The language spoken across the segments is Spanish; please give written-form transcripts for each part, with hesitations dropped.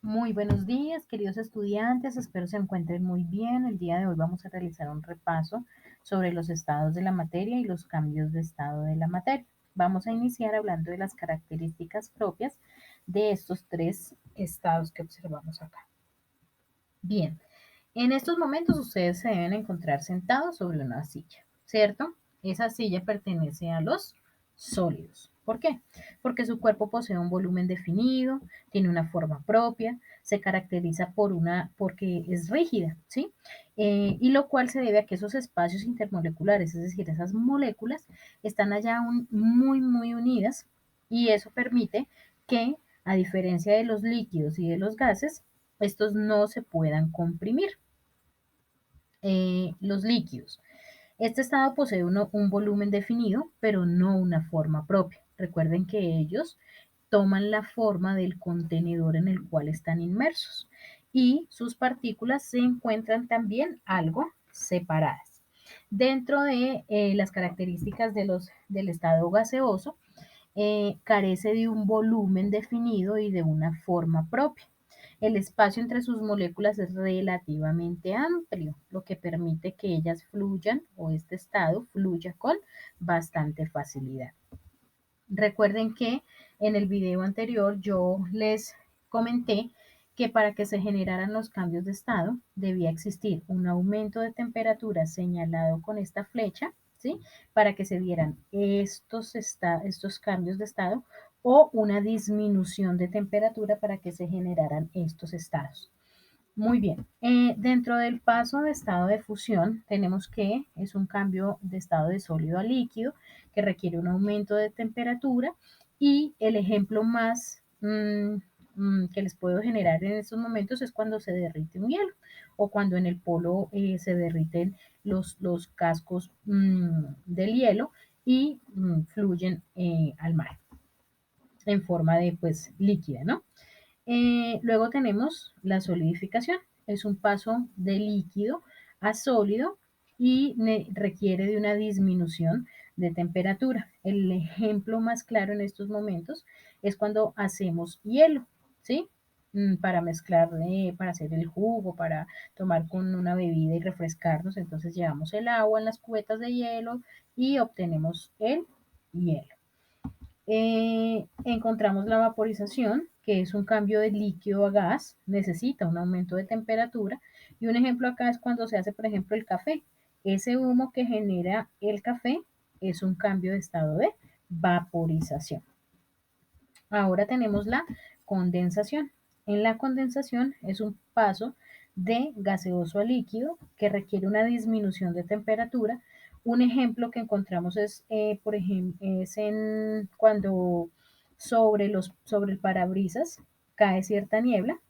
Muy buenos días, queridos estudiantes. Espero se encuentren muy bien. El día de hoy vamos a realizar un repaso sobre los estados de la materia y los cambios de estado de la materia. Vamos a iniciar hablando de las características propias de estos tres estados que observamos acá. Bien, en estos momentos ustedes se deben encontrar sentados sobre una silla, ¿cierto? Esa silla pertenece a los sólidos. ¿Por qué? Porque su cuerpo posee un volumen definido, tiene una forma propia, se caracteriza porque es rígida, ¿sí? Y lo cual se debe a que esos espacios intermoleculares, es decir, esas moléculas, están allá muy unidas y eso permite que, a diferencia de los líquidos y de los gases, estos no se puedan comprimir. Los líquidos. Este estado posee un volumen definido, pero no una forma propia. Recuerden que ellos toman la forma del contenedor en el cual están inmersos y sus partículas se encuentran también algo separadas. Dentro de las características del estado gaseoso, carece de un volumen definido y de una forma propia. El espacio entre sus moléculas es relativamente amplio, lo que permite que ellas fluyan o este estado fluya con bastante facilidad. Recuerden que en el video anterior yo les comenté que para que se generaran los cambios de estado debía existir un aumento de temperatura señalado con esta flecha, ¿sí? Para que se dieran estos cambios de estado o una disminución de temperatura para que se generaran estos estados. Muy bien, dentro del paso de estado de fusión tenemos que es un cambio de estado de sólido a líquido que requiere un aumento de temperatura y el ejemplo más que les puedo generar en estos momentos es cuando se derrite un hielo o cuando en el polo se derriten los cascos del hielo y fluyen al mar en forma de pues líquida, ¿no? Luego tenemos la solidificación. Es un paso de líquido a sólido y requiere de una disminución de temperatura. El ejemplo más claro en estos momentos es cuando hacemos hielo, ¿sí? Para mezclar, para hacer el jugo, para tomar con una bebida y refrescarnos. Entonces llevamos el agua en las cubetas de hielo y obtenemos el hielo. Encontramos la vaporización, que es un cambio de líquido a gas, necesita un aumento de temperatura. Y un ejemplo acá es cuando se hace, por ejemplo, el café. Ese humo que genera el café es un cambio de estado de vaporización. Ahora tenemos la condensación. En la condensación es un paso de gaseoso a líquido que requiere una disminución de temperatura. Un ejemplo que encontramos es, por ejemplo, es en cuando sobre el parabrisas cae cierta niebla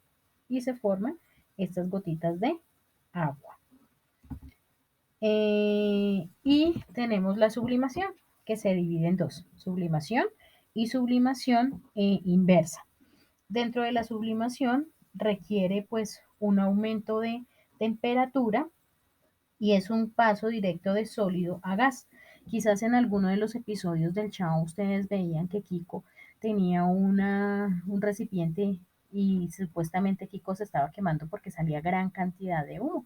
y se forman estas gotitas de agua. Y tenemos la sublimación, que se divide en dos, sublimación y sublimación inversa. Dentro de la sublimación requiere pues un aumento de temperatura y es un paso directo de sólido a gas. Quizás en alguno de los episodios del Chavo ustedes veían que Kiko tenía un recipiente y supuestamente Kiko se estaba quemando porque salía gran cantidad de humo.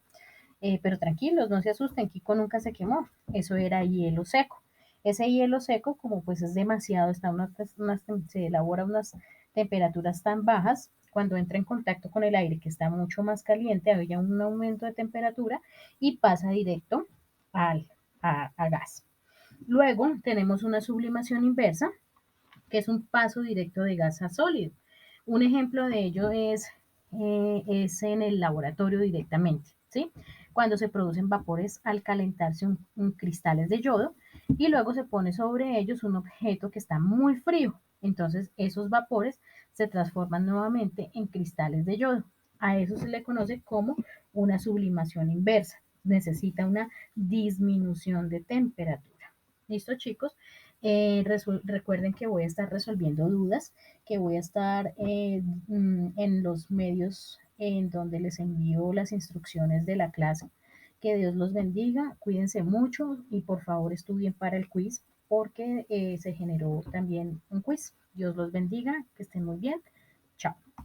Pero tranquilos, no se asusten, Kiko nunca se quemó, eso era hielo seco. Ese hielo seco, como pues es demasiado, se elabora unas temperaturas tan bajas, cuando entra en contacto con el aire que está mucho más caliente, había un aumento de temperatura y pasa directo al, a gas. Luego tenemos una sublimación inversa, que es un paso directo de gas a sólido. Un ejemplo de ello es en el laboratorio directamente, ¿sí? Cuando se producen vapores al calentarse cristales de yodo y luego se pone sobre ellos un objeto que está muy frío. Entonces esos vapores se transforman nuevamente en cristales de yodo. A eso se le conoce como una sublimación inversa. Necesita una disminución de temperatura. ¿Listo, chicos? Recuerden que voy a estar resolviendo dudas, que voy a estar en los medios en donde les envío las instrucciones de la clase. Que Dios los bendiga, cuídense mucho y por favor estudien para el quiz porque se generó también un quiz. Dios los bendiga, que estén muy bien.